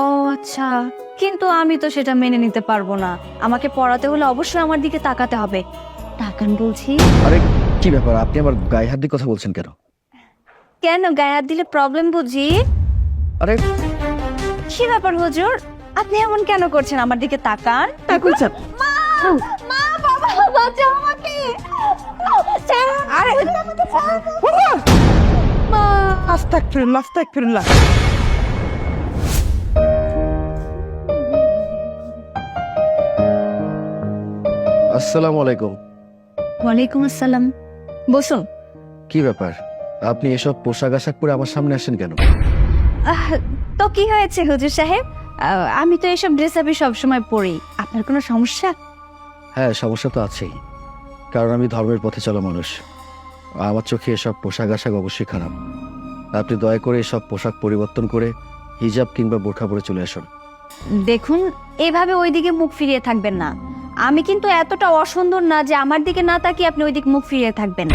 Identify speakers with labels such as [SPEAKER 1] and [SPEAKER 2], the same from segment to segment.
[SPEAKER 1] ও আচ্ছা, কিন্তু আমি তো সেটা মেনে নিতে পারবো না। আমাকে পড়াতে হলে অবশ্যই আমার দিকে তাকাতে হবে। তাকান বলছি।
[SPEAKER 2] আরে কি ব্যাপার, আপনি আমার গায়ে হাত দিয়ে কথা বলছেন কেন?
[SPEAKER 1] কেন, গায়ে হাত দিলে প্রবলেম বুঝি?
[SPEAKER 2] আরে
[SPEAKER 1] কি ব্যাপার হুজুর, আপনি এমন কেন করছেন? আমার দিকে তাকান।
[SPEAKER 2] বলছেন?
[SPEAKER 1] মা, মা, বাবা, বাঁচাও আমাকে।
[SPEAKER 3] আরে
[SPEAKER 1] মা,
[SPEAKER 3] আস্তাগফিরুল্লাহ আস্তাগফিরুল্লাহ।
[SPEAKER 2] আসসালামু আলাইকুম।
[SPEAKER 1] ওয়ালাইকুম আসসালাম। বসুন।
[SPEAKER 2] কি ব্যাপার, আপনি এসব পোশাক আশাক পরে আমার সামনে আসেন কেন?
[SPEAKER 1] আহ, তো কি হয়েছে হুজুর সাহেব? আমি তো এসব ড্রেস আপই সবসময় পরি। আপনার কোনো সমস্যা?
[SPEAKER 2] হ্যাঁ, সমস্যা তো আছেই, কারণ আমি ধর্মের পথে চলা মানুষ। আমার চোখে এসব পোশাক আশাক অবশ্যই খারাপ। আপনি দয়া করে এসব পোশাক পরিবর্তন করে হিজাব কিংবা বোরখা পরে চলে আসুন।
[SPEAKER 1] দেখুন, এভাবে ওইদিকে মুখ ফিরিয়ে থাকবেন না। আমি কিন্তু এতটা অসুন্দর না যে আমার দিকে না তাকিয়ে আপনি ওইদিকে মুখ ফিরিয়ে থাকবেন।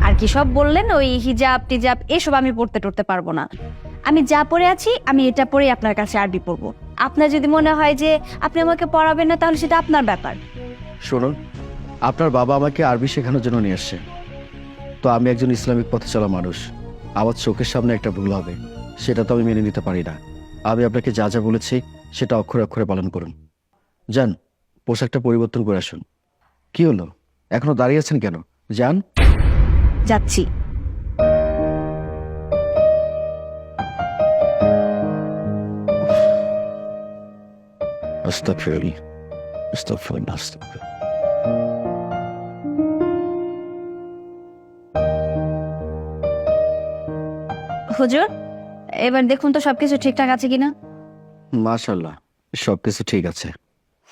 [SPEAKER 1] আর কি সব বললেন, ওই হিজাব টিজাব এসব আমি পড়তে টরতে পারবো না। আমি যা পরে আছি আমি এটা পরেই আপনার কাছে আরবি পড়বো। আপনার যদি মনে হয় যে আপনি আমাকে পড়াবেন না, তাহলে সেটা আপনার ব্যাপার।
[SPEAKER 2] শুনুন, আপনার বাবা আমাকে আরবি শেখানোর জন্য নিয়ে আসছে, তো আমি একজন ইসলামিক পথে চলা মানুষ। আমার চোখের সামনে একটা ভুল হবে, সেটা তো আমি মেনে নিতে পারি না। আমি আপনাকে যা যা বলেছি সেটা অক্ষরে অক্ষরে পালন করুন। যান, পোশাকটা পরিবর্তন করে আসুন। কি হলো, এখনো দাঁড়িয়ে আছেন কেন? যান।
[SPEAKER 1] যাচ্ছি।
[SPEAKER 2] আস্তাগফিরুল্লাহ, আস্তাগফিরুল্লাহ, আস্তাগফিরুল্লাহ।
[SPEAKER 1] হুজুর, এবার দেখুন তো সবকিছু ঠিকঠাক আছে কিনা।
[SPEAKER 2] মাশাআল্লাহ, সবকিছু ঠিক আছে।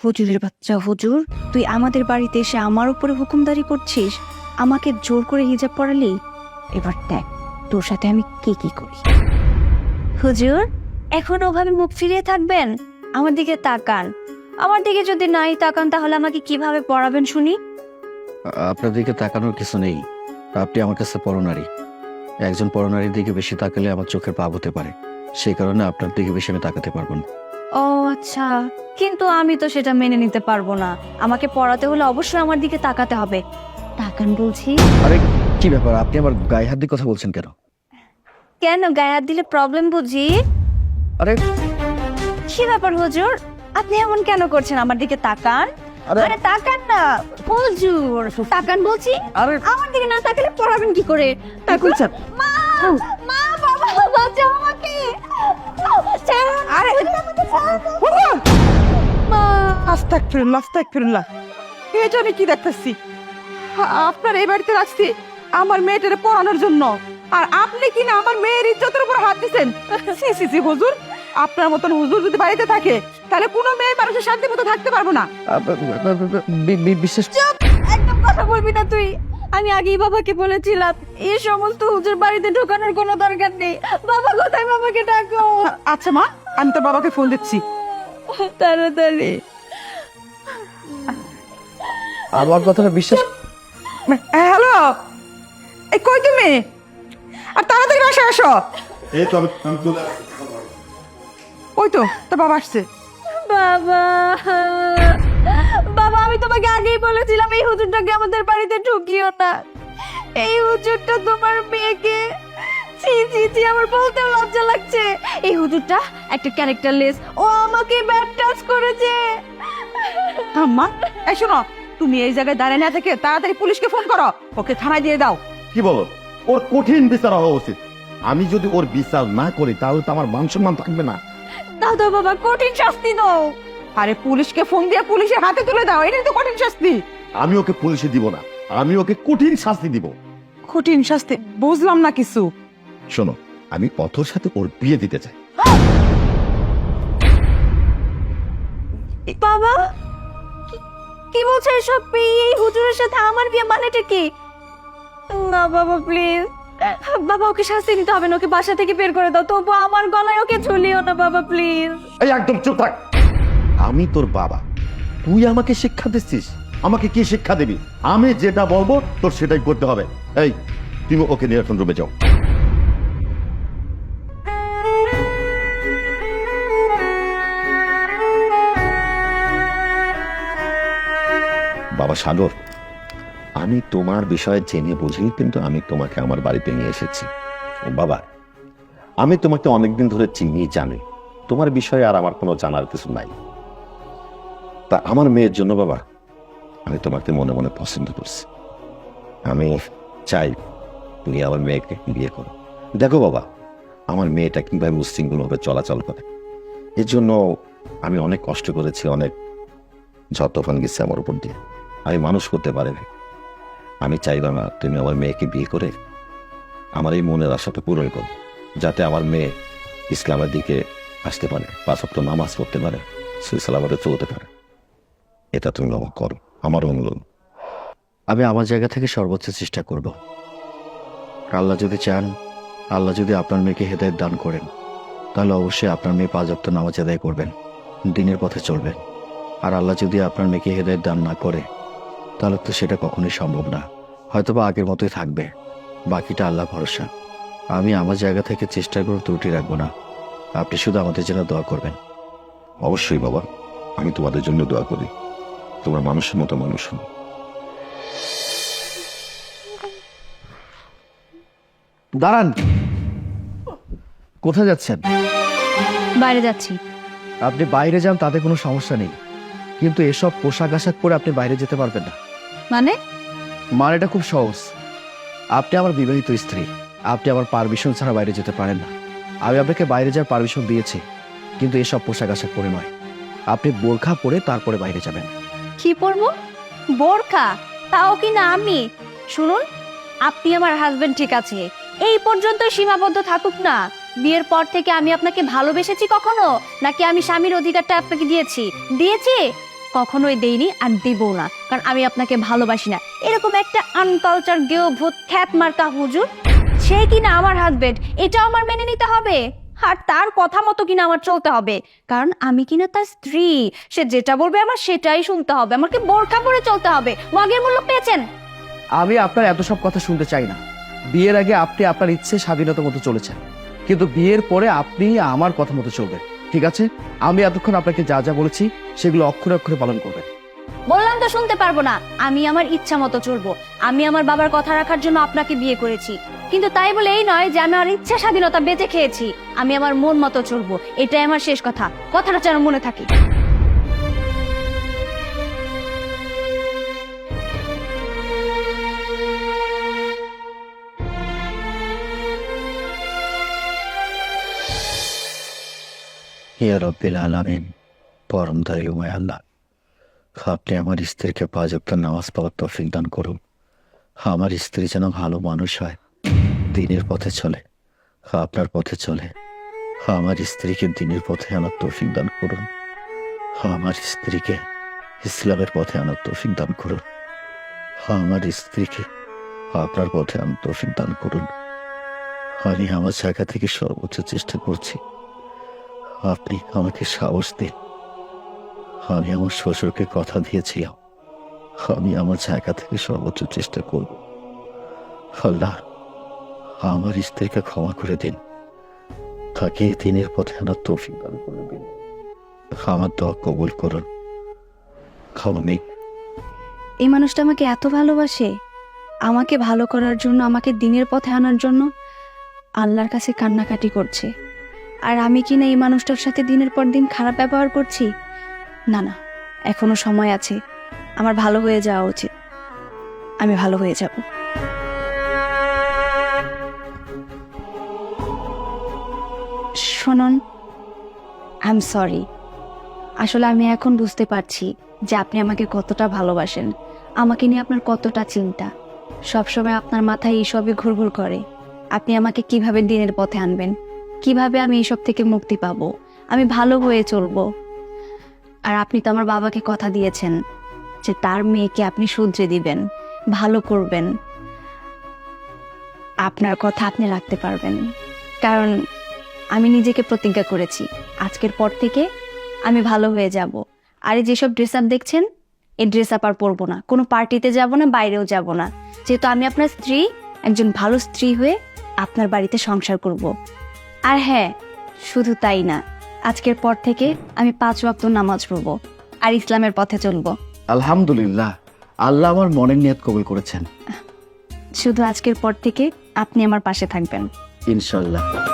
[SPEAKER 1] হুজুরের বাচ্চা হুজুর, তুই আমাদের বাড়িতে এসে আমার উপরে হুকুমদারি করছিস, আমাকে জোর করে হিজাব পরালি। এবার দেখ তোর সাথে আমি কি কি করি। হুজুর, এখন ওভাবে মুখ ফিরিয়ে থাকবেন? আমার দিকে তাকান। আমার দিকে যদি নাই তাকান তাহলে আমাকে কিভাবে পড়াবেন শুনি?
[SPEAKER 2] আপনার দিকে তাকানোর কিছু নেই, আপনি আমার কাছে পরনারী। একজন পরনারীর দিকে বেশি তাকালে আমার চোখের পাপ হতে পারে, সেই কারণে আপনার দিকে বেশি আমি তাকাতে পারবো না।
[SPEAKER 1] ও আচ্ছা, কিন্তু আমি তো সেটা মেনে নিতে পারবো না। আমাকে পড়াতে হলে অবশ্যই আমার দিকে তাকাতে হবে। তাকান বলছি।
[SPEAKER 2] আরে কি ব্যাপার, আপনি আমার গায়ে হাত দিয়ে কথা বলছেন কেন?
[SPEAKER 1] কেন, গায়ে হাত দিলে প্রবলেম বুঝি?
[SPEAKER 2] আরে
[SPEAKER 1] কি ব্যাপার হুজুর, আপনি এমন কেন করছেন? আমার দিকে তাকান।
[SPEAKER 2] আরে
[SPEAKER 1] আরে তাকান না হুজুর, তাকান বলছি।
[SPEAKER 2] আরে
[SPEAKER 1] আমার দিকে না তাকালে পড়াবেন কি করে?
[SPEAKER 3] তাকুন স্যার।
[SPEAKER 1] মা, মা, বাবা, বাঁচাও আমাকে।
[SPEAKER 3] আরে
[SPEAKER 1] মা,
[SPEAKER 3] আস্তাগফিরুল্লাহ আস্তাগফিরুল্লাহ। এটা আমি কি দেখতেছি? আপনার এই বাড়িতে রাখছি আমার মেয়েটারে পড়ানোর জন্য, আর আপনি কি না আমার মেয়ের ইজ্জতের উপর হাত দিচ্ছেন? সি সি সি হুজুর, আপনার মতন হুজুর যদি বাড়িতে থাকে তাহলে কোনো মেয়ে মানুষের শান্তি মতো থাকতে পারবো না।
[SPEAKER 2] বিশেষ
[SPEAKER 1] একদম কথা বলবি না তুই। আমি আগেই বাবাকে বলেছিলাম এই সমস্ত হুজুর বাড়িতে ঢোকানোর কোনো দরকার নেই। বাবা কোথায়? বাবাকে ডাকো
[SPEAKER 3] আচ্ছা মা, আমি তো বাবাকে ফোন দিচ্ছি।
[SPEAKER 1] তাড়াতাড়ি।
[SPEAKER 2] আমার কথাটা বিশ্বাস।
[SPEAKER 3] হ্যালো, এই কই তুমি? আর তাড়াতাড়ি বাসায় আসো।
[SPEAKER 4] এই তো আমি চলে আসছি।
[SPEAKER 3] ওই তো তোর বাবা আসছে।
[SPEAKER 1] বাবা, বাবা, আমি তোমাকে আগেই বলেছিলাম এই হুজুরটাকে আমাদের বাড়িতে ঢুকিও না। এই হুজুরটা তোমার মেয়েকে, ছি ছি ছি, আমার বলতেও লজ্জা লাগছে। এই হুজুরটা একটা ক্যারেক্টারলেস, ও আমাকে ব্যাড টাচ করেছে।
[SPEAKER 3] আম্মা, এই শোনো, তুমি এই জায়গায় দাঁড়িয়ে না থেকে তাড়াতাড়ি পুলিশকে ফোন করো, ওকে থানায় দিয়ে দাও।
[SPEAKER 4] কি বলো, ওর কঠিন বিচার হওয়া উচিত। আমি যদি ওর বিচার না করি তাহলে তো আমার মান সম্মান থাকবে না।
[SPEAKER 1] দাও দাও বাবা, কঠিন শাস্তি দাও।
[SPEAKER 3] আরে পুলিশকে ফোন দিয়ে পুলিশের হাতে তুলে দাও, এটাই তো কঠিন শাস্তি।
[SPEAKER 4] আমি ওকে পুলিশে দিব না, আমি ওকে কঠিন শাস্তি দিব।
[SPEAKER 3] কঠিন শাস্তি? বুঝলাম না কিছু।
[SPEAKER 4] শোনো, আমি অথর সাথে ওর বিয়ে দিতে চাই।
[SPEAKER 1] বাবা, কি বলছো এসব? এই হুজুরের সাথে আমার বিয়ে মানেটা কি? না বাবা, প্লিজ বাবা, ওকে শাস্তি দিতে হবে না, ওকে বাসা থেকে বের করে দাও। তবু আমার গলায় ওকে ঝুলিও না বাবা, প্লিজ।
[SPEAKER 4] এই একদম চুপ থাক। আমি তোর বাবা, তুই আমাকে শিক্ষা দিচ্ছিস? আমাকে কি শিক্ষা দিবি? আমি যেটা বলবো তোর সেটাই করতে হবে। এই তুমি ওকে নিয়ে এখন রুমে যাও। বাবা সাগর, আমি তোমার বিষয়ে জেনে বুঝেই কিন্তু আমি তোমাকে আমার বাড়িতে নিয়ে এসেছি। ও বাবা, আমি তোমাকে অনেকদিন ধরে চিনি, জানি, তোমার বিষয়ে আর আমার কোনো জানার কিছু নাই। তা আমার মেয়ের জন্য বাবা, আমি তোমাকে মনে মনে পছন্দ করছি। আমি চাই তুমি আমার মেয়েকে বিয়ে করো। দেখো বাবা, আমার মেয়েটা কিভাবে উশৃঙ্খলভাবে চলাচল করে, এর জন্য আমি অনেক কষ্ট করেছি, অনেক যতক্ষণ গেছে আমার উপর দিয়ে, আমি মানুষ করতে পারিনি। আমি চাই বাবা, তুমি আমার মেয়েকে বিয়ে করে আমার এই মনের আশাটা পূরণ করো, যাতে আমার মেয়ে ইসলামের দিকে আসতে পারে, 5 ওয়াক্ত নামাজ পড়তে পারে, সুইসালামতে চলতে পারে। এটা তুমি বাবা করো, আমার অনুরোধ।
[SPEAKER 2] আমি আমার জায়গা থেকে সর্বোচ্চ চেষ্টা করব। আল্লাহ যদি চান, আল্লাহ যদি আপনার মেয়েকে হেদায়েত দান করেন, তাহলে অবশ্যই আপনার মেয়ে 5 ওয়াক্ত নামাজ আদায় করবেন, দিনের পথে চলবেন। আর আল্লাহ যদি আপনার মেয়েকে হেদায়েত দান না করে, তাহলে তো সেটা কখনোই সম্ভব না, হয়তোবা আগের মতোই থাকবে। বাকিটা আল্লাহ ভরসা। আমি আমার জায়গা থেকে চেষ্টা করে ত্রুটি রাখবো না। আপনি শুধু আমাদের জন্য দোয়া করবেন।
[SPEAKER 4] অবশ্যই বাবা, আমি তোমাদের জন্য দোয়া করি, তোমরা মানুষের মতো মানুষ হও।
[SPEAKER 2] দাঁড়ান, কোথায় যাচ্ছেন?
[SPEAKER 1] বাইরে যাচ্ছি।
[SPEAKER 2] আপনি বাইরে যান, তাতে কোনো সমস্যা নেই, কিন্তু এসব পোশাক আশাক পরে আপনি বাইরে যেতে পারবেন না।
[SPEAKER 1] মানে?
[SPEAKER 2] মানে এটা খুব সহজ। আপনি আমার বিবাহিত স্ত্রী, আপনি আমার পারমিশন ছাড়া বাইরে যেতে পারেন না। আমি আপনাকে বাইরে যাওয়ার পারমিশন দিয়েছি, কিন্তু এসব পোশাক আশাক পরে নয়। আপনি বোরখা পরে তারপরে বাইরে যাবেন।
[SPEAKER 1] কি পরবো? বোরখা? তাও কি না আমি? শুনুন, আপনি আমার হাজবেন্ড, ঠিক আছে, এই পর্যন্ত সীমাবদ্ধ থাকুক না। বিয়ের পর থেকে আমি আপনাকে ভালোবেসেছি কখনো? নাকি আমি স্বামীর অধিকারটা আপনাকে দিয়েছি? কখনোই দেইনি, আর দেবও না, কারণ আমি আপনাকে ভালোবাসি না। এরকম একটা আনকালচার গেও ভূত খ্যাত মার্কা হুজুর, সে কিনা আমার হাজবেন্ড, এটাও আমার মেনে নিতে হবে। আর তার কথা মতো কিনা আমার চলতে হবে, কারণ আমি কিনা তার স্ত্রী। সে যেটা বলবে আমার সেটাই শুনতে হবে। আমাকে বোরখা পরে চলতে হবে। মগের মূল্য পেয়েছেন?
[SPEAKER 2] আমি আপনার এত সব কথা শুনতে চাই না। বিয়ের আগে আপনি আপনার ইচ্ছে স্বাধীনতা মতো চলেছেন, কিন্তু বিয়ের পরে আপনি আমার কথা মতো চলবেন, ঠিক আছে? আমি এতক্ষণ আপনাকে যা যা বলেছি সেগুলো অক্ষরে অক্ষরে পালন করবেন।
[SPEAKER 1] বললাম তো শুনতে পারবো না। আমি আমার ইচ্ছা মতো চলবো। আমি আমার বাবার কথা রাখার জন্য আপনাকে বিয়ে করেছি, কিন্তু তাই বলে এই নয় যে আমি আমার ইচ্ছা স্বাধীনতা বেঁচে খেয়েছি। আমি আমার মন মতো চলবো, এটাই আমার শেষ কথা। কথাটা যেন মনে থাকে।
[SPEAKER 2] ইয়া রব্বিল আলামিন, পরম দয়ালুময় আল্লাহ, আপনি আমার স্ত্রীকে 5 ওয়াক্ত নামাজ পড়ার তৌফিক দান করুন। আমার স্ত্রী যেন ভালো মানুষ হয়, দিনের পথে চলে, আপনার পথে চলে। আমার স্ত্রীকে দিনের পথে আনার তৌফিক দান করুন। আমার স্ত্রীকে ইসলামের পথে আনার তৌফিক দান করুন। আমার স্ত্রীকে আপনার পথে আনার তৌফিক দান করুন। আমি আমার জায়গা থেকে সর্বোচ্চ চেষ্টা করছি, আপনি আমাকে সাহস দিন। আমি আমার শ্বশুরকে কথা দিয়েছিলাম, আমি আমার জায়গা থেকে সর্বোচ্চ চেষ্টা করব। আল্লাহ, আমার স্ত্রীকে ক্ষমা করে দিন, তাকে দিনের পথে আনার তৌফিক দান করে দিন। আমার দোয়া কবুল করুন। আমি
[SPEAKER 1] এই মানুষটা আমাকে এত ভালোবাসে, আমাকে ভালো করার জন্য, আমাকে দিনের পথে আনার জন্য আল্লাহর কাছে কান্নাকাটি করছে। আর আমি কিনা এই মানুষটার সাথে দিনের পর দিন খারাপ ব্যবহার করছি। না না, এখনো সময় আছে, আমার ভালো হয়ে যাওয়া উচিত। আমি ভালো হয়ে যাব। শুনুন, আই এম সরি। আসলে আমি এখন বুঝতে পারছি যে আপনি আমাকে কতটা ভালোবাসেন, আমাকে নিয়ে আপনার কতটা চিন্তা। সবসময় আপনার মাথায় এইসবই ঘুরঘুর করে। আপনি আমাকে কিভাবে দিনের পথে আনবেন, কিভাবে আমি এইসব থেকে মুক্তি পাবো, আমি ভালো হয়ে চলবো। আর আপনি তো আমার বাবাকে কথা দিয়েছেন যে তার মেয়েকে আপনি শুধরে দিবেন, ভালো করবেন। আপনার কথা আপনি রাখতে পারবেন, কারণ আমি নিজেকে প্রতিজ্ঞা করেছি আজকের পর থেকে আমি ভালো হয়ে যাব। আর এই যেসব ড্রেস আপ দেখছেন, এই ড্রেস আপ আর পরবো না, কোনো পার্টিতে যাব না, বাইরেও যাব না। যেহেতু আমি আপনার স্ত্রী, একজন ভালো স্ত্রী হয়ে আপনার বাড়িতে সংসার করব। আর হ্যাঁ, শুধু তাই না, আজকের পর থেকে আমি 5 ওয়াক্ত নামাজ পড়বো আর ইসলামের পথে চলবো।
[SPEAKER 2] আলহামদুলিল্লাহ, আল্লাহ আমার মনের নিয়ত কবুল করেছেন।
[SPEAKER 1] শুধু আজকের পর থেকে আপনি আমার পাশে থাকবেন।
[SPEAKER 2] ইনশাল্লাহ।